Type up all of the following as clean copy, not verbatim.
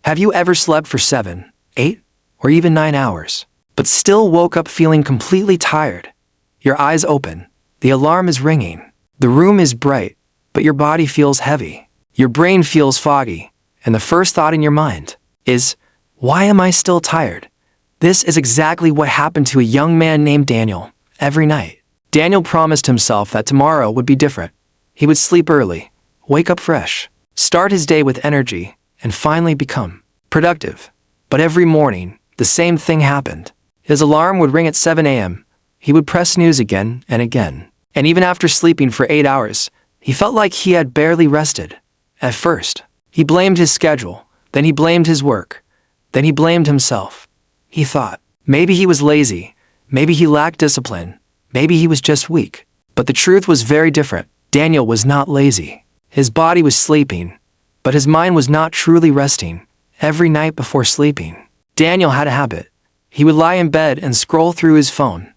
Have you ever slept for 7, 8, or even 9 hours, but still woke up feeling completely tired? Your eyes open, the alarm is ringing, the room is bright, but your body feels heavy, your brain feels foggy, and the first thought in your mind is, why am I still tired? This is exactly what happened to a young man named Daniel every night. Daniel promised himself that tomorrow would be different. He would sleep early, wake up fresh, start his day with energy, and finally become productive. But every morning, the same thing happened. His alarm would ring at 7 a.m. He would press snooze again and again. And even after sleeping for 8 hours, he felt like he had barely rested. At first, he blamed his schedule, then he blamed his work, then he blamed himself. He thought, maybe he was lazy, maybe he lacked discipline, maybe he was just weak. But the truth was very different. Daniel was not lazy. His body was sleeping, but his mind was not truly resting. Every night before sleeping, Daniel had a habit. He would lie in bed and scroll through his phone.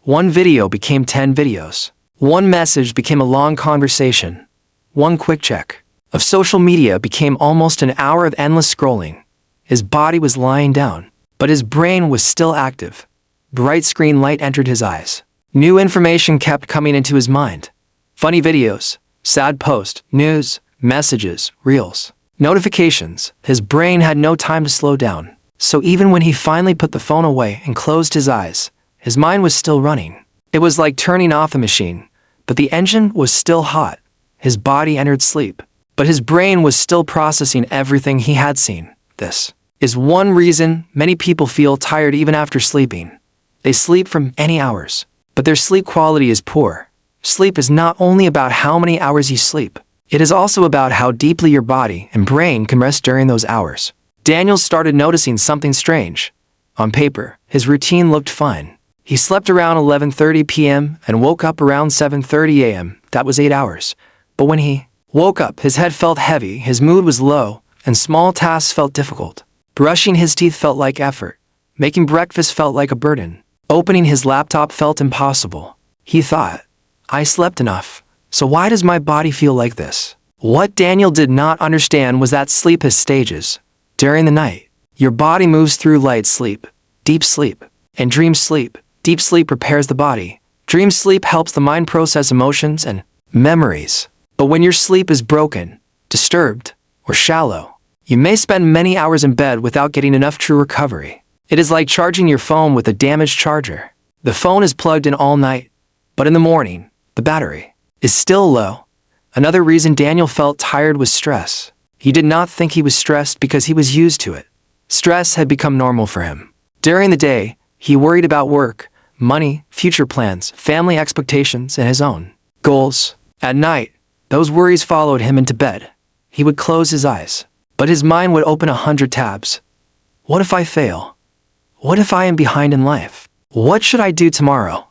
One video became 10 videos. One message became a long conversation. One quick check of social media became almost an hour of endless scrolling. His body was lying down, but his brain was still active. Bright screen light entered his eyes. New information kept coming into his mind. Funny videos, sad posts, news, messages, reels, notifications. His brain had no time to slow down. So even when he finally put the phone away and closed his eyes, his mind was still running. It was like turning off a machine, but the engine was still hot. His body entered sleep, but his brain was still processing everything he had seen. This is one reason many people feel tired even after sleeping. They sleep for many hours, but their sleep quality is poor. Sleep is not only about how many hours you sleep, it is also about how deeply your body and brain can rest during those hours. Daniel started noticing something strange. On paper, his routine looked fine. He slept around 11:30 p.m. and woke up around 7:30 a.m. That was 8 hours. But when he woke up, his head felt heavy, his mood was low, and small tasks felt difficult. Brushing his teeth felt like effort. Making breakfast felt like a burden. Opening his laptop felt impossible. He thought, I slept enough, so why does my body feel like this? What Daniel did not understand was that sleep has stages. During the night, your body moves through light sleep, deep sleep, and dream sleep. Deep sleep prepares the body. Dream sleep helps the mind process emotions and memories. But when your sleep is broken, disturbed, or shallow, you may spend many hours in bed without getting enough true recovery. It is like charging your phone with a damaged charger. The phone is plugged in all night, but in the morning, the battery is still low. Another reason Daniel felt tired was stress. He did not think he was stressed because he was used to it. Stress had become normal for him. During the day, he worried about work, money, future plans, family expectations, and his own goals. At night, those worries followed him into bed. He would close his eyes, but his mind would open 100 tabs. What if I fail? What if I am behind in life? What should I do tomorrow?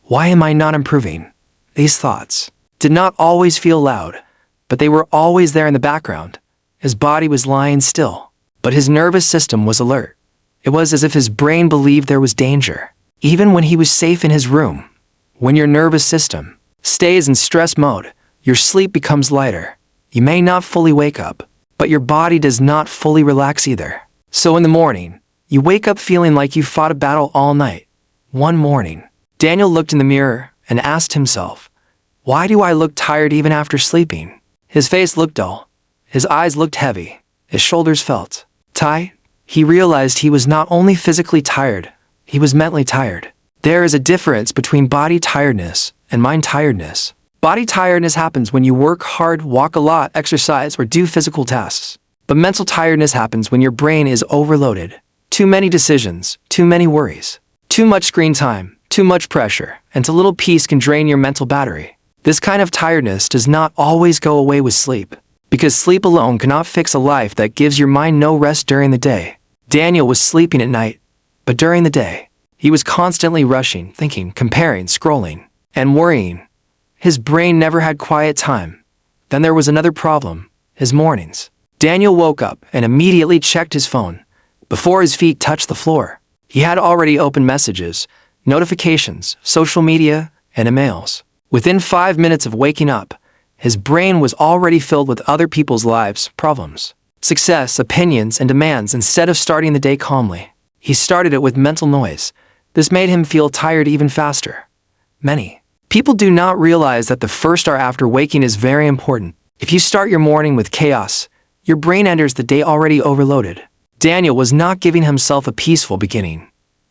Why am I not improving? These thoughts did not always feel loud, but they were always there in the background. His body was lying still, but his nervous system was alert. It was as if his brain believed there was danger, even when he was safe in his room. When your nervous system stays in stress mode, your sleep becomes lighter. You may not fully wake up, but your body does not fully relax either. So in the morning, you wake up feeling like you fought a battle all night. One morning, Daniel looked in the mirror and asked himself, why do I look tired even after sleeping? His face looked dull. His eyes looked heavy. His shoulders felt tight. He realized he was not only physically tired, he was mentally tired. There is a difference between body tiredness and mind tiredness. Body tiredness happens when you work hard, walk a lot, exercise, or do physical tasks. But mental tiredness happens when your brain is overloaded. Too many decisions, too many worries, too much screen time, too much pressure, and too little peace can drain your mental battery. This kind of tiredness does not always go away with sleep, because sleep alone cannot fix a life that gives your mind no rest during the day. Daniel was sleeping at night, but during the day, he was constantly rushing, thinking, comparing, scrolling, and worrying. His brain never had quiet time. Then there was another problem, his mornings. Daniel woke up and immediately checked his phone. Before his feet touched the floor, he had already opened messages, notifications, social media, and emails. Within 5 minutes of waking up, his brain was already filled with other people's lives, problems, success, opinions, and demands instead of starting the day calmly. He started it with mental noise. This made him feel tired even faster. Many people do not realize that the first hour after waking is very important. If you start your morning with chaos, your brain enters the day already overloaded. Daniel was not giving himself a peaceful beginning.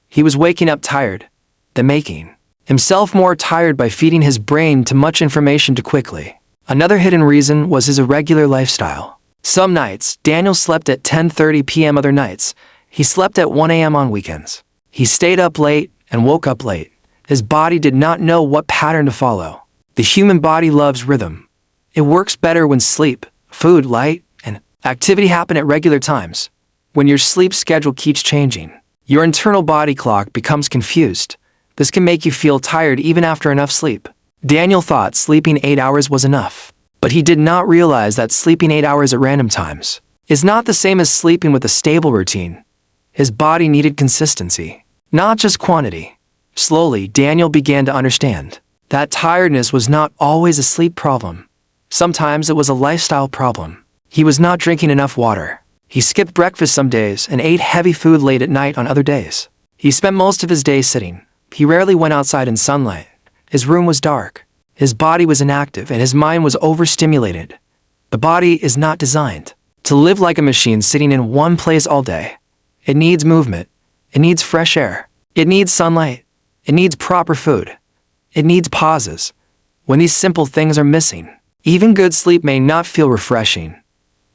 He was waking up tired, then making himself more tired by feeding his brain too much information too quickly. Another hidden reason was his irregular lifestyle. Some nights, Daniel slept at 10:30 p.m. Other nights, he slept at 1 a.m. on weekends. He stayed up late and woke up late. His body did not know what pattern to follow. The human body loves rhythm. It works better when sleep, food, light, and activity happen at regular times. When your sleep schedule keeps changing, your internal body clock becomes confused. This can make you feel tired even after enough sleep. Daniel thought sleeping 8 hours was enough, but he did not realize that sleeping 8 hours at random times is not the same as sleeping with a stable routine. His body needed consistency, not just quantity. Slowly, Daniel began to understand that tiredness was not always a sleep problem. Sometimes it was a lifestyle problem. He was not drinking enough water. He skipped breakfast some days and ate heavy food late at night on other days. He spent most of his day sitting. He rarely went outside in sunlight. His room was dark. His body was inactive and his mind was overstimulated. The body is not designed to live like a machine sitting in one place all day. It needs movement. It needs fresh air. It needs sunlight. It needs proper food. It needs pauses. When these simple things are missing, even good sleep may not feel refreshing.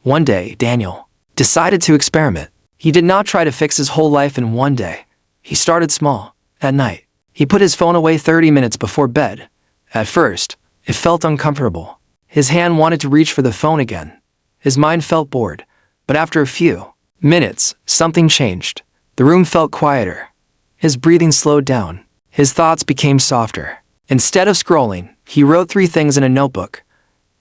One day, Daniel decided to experiment. He did not try to fix his whole life in one day. He started small. At night, he put his phone away 30 minutes before bed. At first, it felt uncomfortable. His hand wanted to reach for the phone again. His mind felt bored. But after a few minutes, something changed. The room felt quieter. His breathing slowed down. His thoughts became softer. Instead of scrolling, he wrote 3 things in a notebook.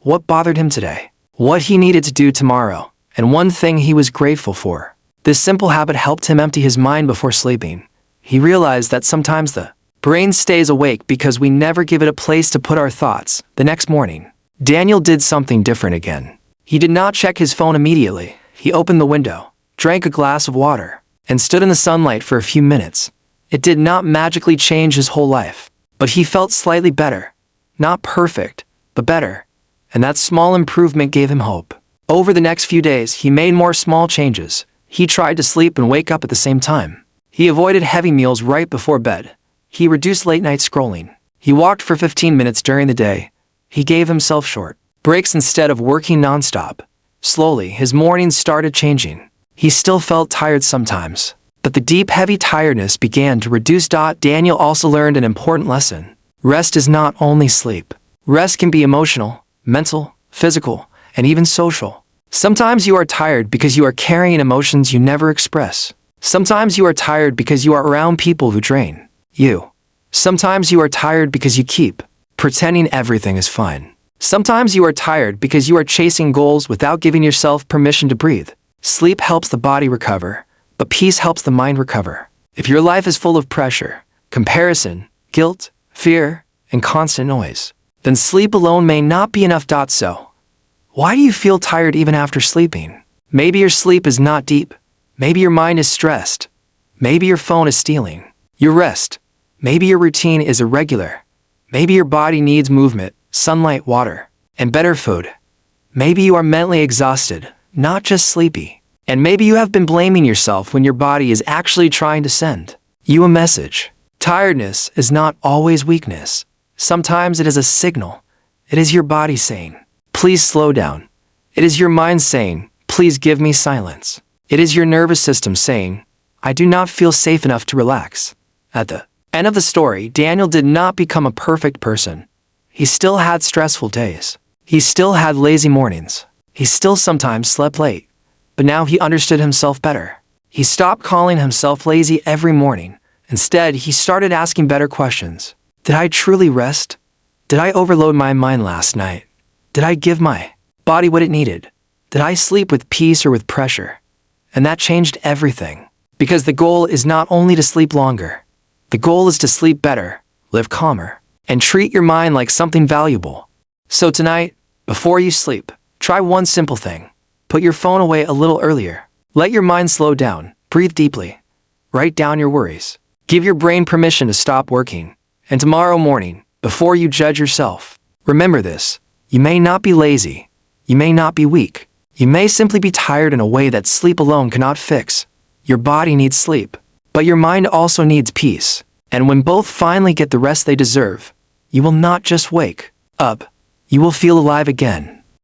What bothered him today? What he needed to do tomorrow? And one thing he was grateful for. This simple habit helped him empty his mind before sleeping. He realized that sometimes the brain stays awake because we never give it a place to put our thoughts. The next morning, Daniel did something different again. He did not check his phone immediately. He opened the window, drank a glass of water, and stood in the sunlight for a few minutes. It did not magically change his whole life, but he felt slightly better. Not perfect, but better. And that small improvement gave him hope. Over the next few days, he made more small changes. He tried to sleep and wake up at the same time. He avoided heavy meals right before bed. He reduced late-night scrolling. He walked for 15 minutes during the day. He gave himself short breaks instead of working nonstop. Slowly, his mornings started changing. He still felt tired sometimes, but the deep, heavy tiredness began to reduce. Daniel also learned an important lesson. Rest is not only sleep. Rest can be emotional, mental, physical, and even social. Sometimes you are tired because you are carrying emotions you never express. Sometimes you are tired because you are around people who drain you. Sometimes you are tired because you keep pretending everything is fine. Sometimes you are tired because you are chasing goals without giving yourself permission to breathe. Sleep helps the body recover, but peace helps the mind recover. If your life is full of pressure, comparison, guilt, fear, and constant noise, then sleep alone may not be enough. So, why do you feel tired even after sleeping? Maybe your sleep is not deep. Maybe your mind is stressed. Maybe your phone is stealing your rest. Maybe your routine is irregular. Maybe your body needs movement, sunlight, water, and better food. Maybe you are mentally exhausted, not just sleepy. And maybe you have been blaming yourself when your body is actually trying to send you a message. Tiredness is not always weakness. Sometimes it is a signal. It is your body saying, please slow down. It is your mind saying, please give me silence. It is your nervous system saying, I do not feel safe enough to relax. At the end of the story, Daniel did not become a perfect person. He still had stressful days. He still had lazy mornings. He still sometimes slept late. But now he understood himself better. He stopped calling himself lazy every morning. Instead, he started asking better questions. Did I truly rest? Did I overload my mind last night? Did I give my body what it needed? Did I sleep with peace or with pressure? And that changed everything. Because the goal is not only to sleep longer. The goal is to sleep better, live calmer, and treat your mind like something valuable. So tonight, before you sleep, try one simple thing. Put your phone away a little earlier. Let your mind slow down. Breathe deeply. Write down your worries. Give your brain permission to stop working. And tomorrow morning, before you judge yourself, remember this. You may not be lazy. You may not be weak. You may simply be tired in a way that sleep alone cannot fix. Your body needs sleep, but your mind also needs peace. And when both finally get the rest they deserve, you will not just wake up. You will feel alive again.